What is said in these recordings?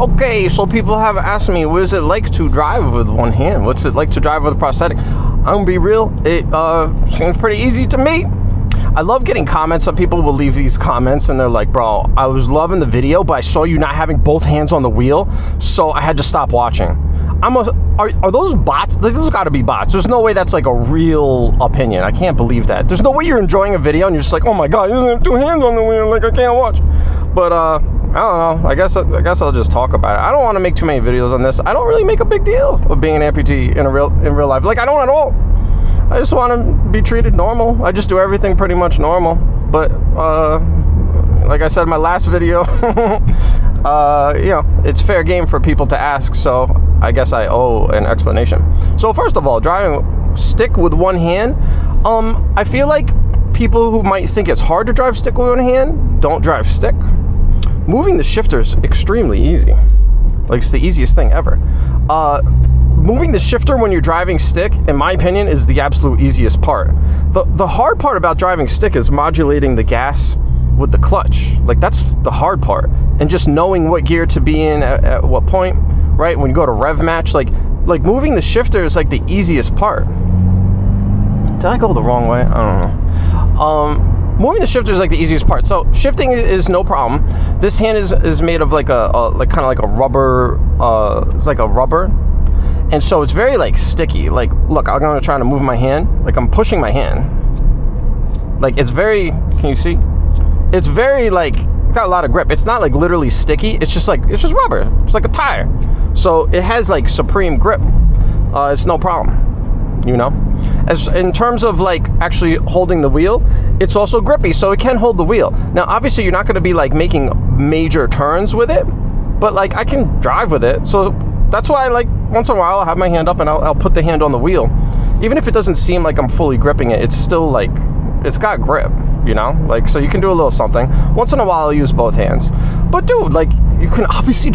Okay, so people have asked me, what is it like to drive with one hand? What's it like to drive with a prosthetic? I'm gonna be real, it seems pretty easy to me. I love getting comments. Some people will leave these comments and they're like, bro, I was loving the video, but I saw you not having both hands on the wheel, so I had to stop watching. Are those bots? This has got to be bots. There's no way that's like a real opinion. I can't believe that. There's no way you're enjoying a video and you're just like, oh my god, you have two hands on the wheel, like I can't watch. But I don't know. I guess I'll just talk about it. I don't want to make too many videos on this. I don't really make a big deal of being an amputee in real life. Like, I don't at all. I just want to be treated normal. I just do everything pretty much normal. But like I said in my last video, you know, it's fair game for people to ask, so I guess I owe an explanation. So first of all, driving stick with one hand, I feel like people who might think it's hard to drive stick with one hand don't drive stick. Moving the shifter is extremely easy. Like, it's the easiest thing ever. Moving the shifter when you're driving stick, in my opinion, is the absolute easiest part. The hard part about driving stick is modulating the gas with the clutch. Like, that's the hard part. And just knowing what gear to be in at what point, right? When you go to rev match, like moving the shifter is like the easiest part. Did I go the wrong way? I don't know. Moving the shifter is like the easiest part. So shifting is no problem. This hand is made of like kind of like a rubber. It's like a rubber, and so it's very like sticky. Like, look, I'm gonna try to move my hand. Like, I'm pushing my hand. Like, it's very. Can you see? It's very like got a lot of grip. It's not like literally sticky. It's just rubber. It's like a tire. So it has like supreme grip. It's no problem. You know. As in terms of like actually holding the wheel, it's also grippy, so it can hold the wheel. Now obviously you're not going to be like making major turns with it, but like I can drive with it. So that's why I like once in a while I'll have my hand up and I'll put the hand on the wheel. Even if it doesn't seem like I'm fully gripping it, it's still like, it's got grip, you know? Like, so you can do a little something. Once in a while I'll use both hands. But dude, like, you can obviously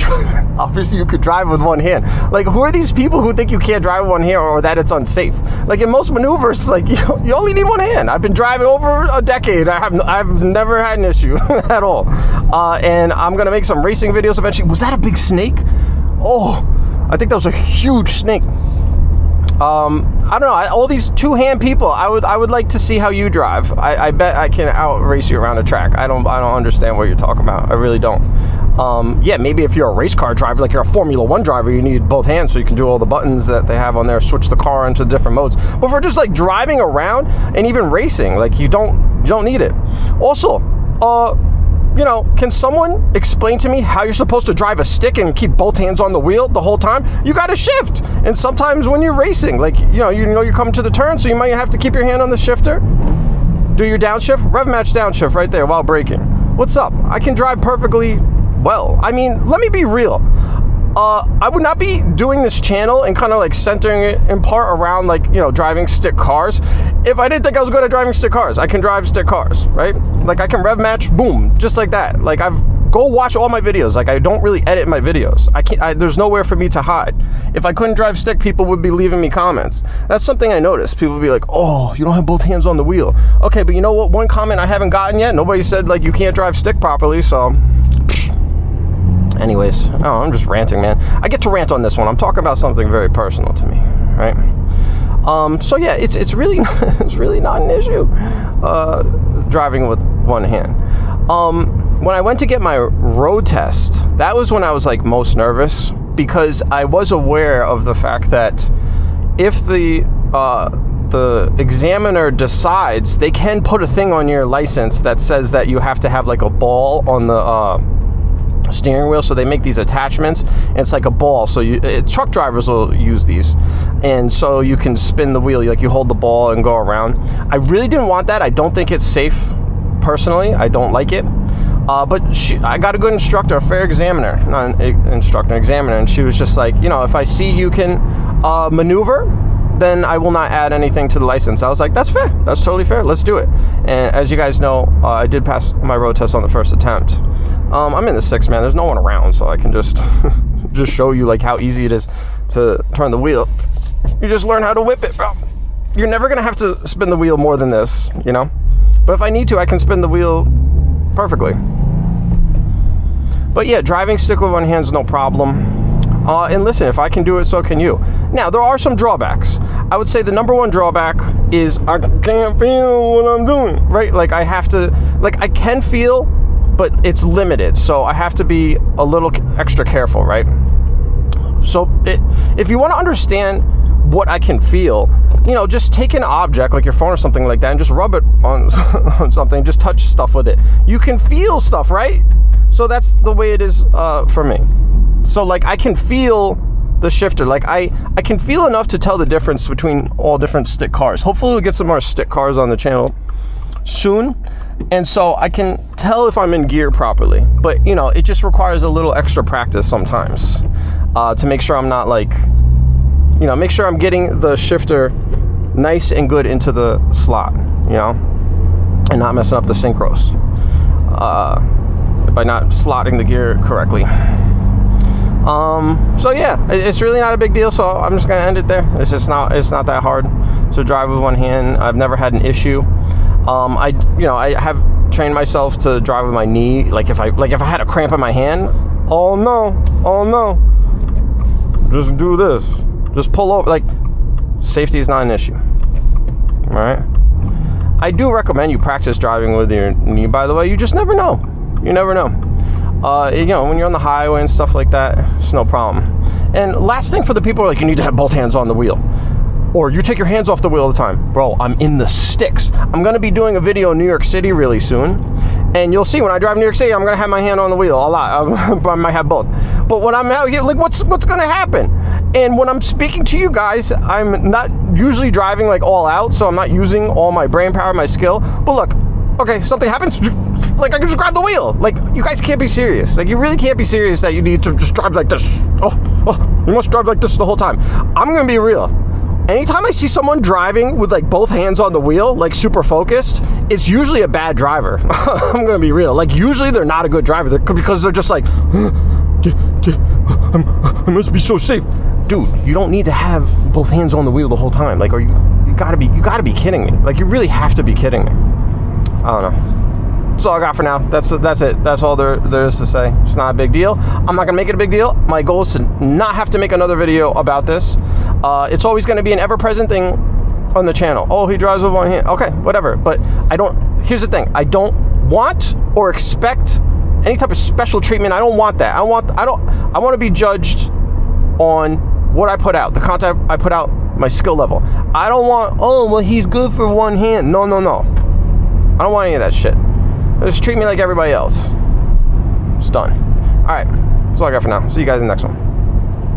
you could drive with one hand. Like, who are these people who think you can't drive with one hand or that it's unsafe? Like, in most maneuvers, like, you only need one hand. I've been driving over a decade. I've never had an issue at all. And I'm gonna make some racing videos eventually. Was that a big snake? Oh, I think that was a huge snake. I don't know. All these two-hand people. I would like to see how you drive. I bet I can out-race you around a track. I don't understand what you're talking about. I really don't. Yeah, maybe if you're a race car driver, like you're a Formula 1 driver, you need both hands so you can do all the buttons that they have on there, switch the car into different modes. But for just like driving around and even racing, like you don't need it. Also, you know, can someone explain to me how you're supposed to drive a stick and keep both hands on the wheel the whole time? You got to shift. And sometimes when you're racing, like, you know you're coming to the turn, so you might have to keep your hand on the shifter. Do your downshift, rev match downshift right there while braking. What's up? I can drive perfectly well. I mean, let me be real. I would not be doing this channel and kind of like centering it in part around like, you know, driving stick cars if I didn't think I was good at driving stick cars. I can drive stick cars, right? Like, I can rev match, boom, just like that. Like, go watch all my videos. Like, I don't really edit my videos. There's nowhere for me to hide. If I couldn't drive stick, people would be leaving me comments. That's something I noticed. People would be like, oh, you don't have both hands on the wheel. Okay, but you know what? One comment I haven't gotten yet, nobody said like you can't drive stick properly, so... Anyways, oh, I'm just ranting, man. I get to rant on this one. I'm talking about something very personal to me, right? So yeah, it's really it's really not an issue driving with one hand. When I went to get my road test, that was when I was like most nervous, because I was aware of the fact that if the examiner decides, they can put a thing on your license that says that you have to have like a ball on the steering wheel. So they make these attachments and it's like a ball, so truck drivers will use these, and so you can spin the wheel, like you hold the ball and go around. I really didn't want that. I don't think it's safe personally. I don't like it, but I got a good instructor, a fair examiner, not an instructor, an examiner, and she was just like, you know, if I see you can maneuver, then I will not add anything to the license. I was like, that's fair. That's totally fair. Let's do it. And as you guys know, I did pass my road test on the first attempt. I'm in the 6th, man. There's no one around, so I can just just show you like how easy it is to turn the wheel. You just learn how to whip it, bro. You're never gonna have to spin the wheel more than this, you know? But if I need to, I can spin the wheel perfectly. But yeah, driving stick with one hand's no problem. And listen, if I can do it, so can you. Now, there are some drawbacks. I would say the number one drawback is I can't feel what I'm doing, right? Like I have to, like I can feel, but it's limited. So I have to be a little extra careful, right? So if you want to understand what I can feel, you know, just take an object like your phone or something like that and just rub it on, on something, just touch stuff with it. You can feel stuff, right? So that's the way it is for me. So like I can feel the shifter. Like I can feel enough to tell the difference between all different stick cars. Hopefully we'll get some more stick cars on the channel soon. And so I can tell if I'm in gear properly. But you know, it just requires a little extra practice sometimes to make sure I'm not like, you know, make sure I'm getting the shifter nice and good into the slot, you know, and not messing up the synchros by not slotting the gear correctly. So yeah, it's really not a big deal. So I'm just gonna end it there. It's not that hard to drive with one hand. I've never had an issue. I have trained myself to drive with my knee. Like if I had a cramp in my hand, oh no, just do this. Just pull over. Like safety is not an issue. All right. I do recommend you practice driving with your knee. By the way, you just never know. You never know. You know, when you're on the highway and stuff like that, it's no problem. And last thing for the people, like, you need to have both hands on the wheel. Or you take your hands off the wheel all the time. Bro, I'm in the sticks. I'm going to be doing a video in New York City really soon. And you'll see when I drive New York City, I'm going to have my hand on the wheel a lot. I might have both. But when I'm out here, like, what's going to happen? And when I'm speaking to you guys, I'm not usually driving, like, all out. So I'm not using all my brain power, my skill. But look, okay, something happens. Like, I can just grab the wheel. Like, you guys can't be serious. Like, you really can't be serious that you need to just drive like this. Oh, you must drive like this the whole time. I'm going to be real. Anytime I see someone driving with, like, both hands on the wheel, like, super focused, it's usually a bad driver. I'm going to be real. Like, usually they're not a good driver because they're just like, I must be so safe. Dude, you don't need to have both hands on the wheel the whole time. Like, you gotta be kidding me. Like, you really have to be kidding me. I don't know. That's all I got for now. That's it. That's all there is to say. It's not a big deal. I'm not gonna make it a big deal. My goal is to not have to make another video about this. It's always gonna be an ever-present thing on the channel. Oh, he drives with one hand. Okay, whatever. But here's the thing. I don't want or expect any type of special treatment. I don't want that. I want to be judged on what I put out, the content I put out, my skill level. I don't want, oh, well, he's good for one hand. No. I don't want any of that shit. Just treat me like everybody else. It's done. All right. That's all I got for now. See you guys in the next one.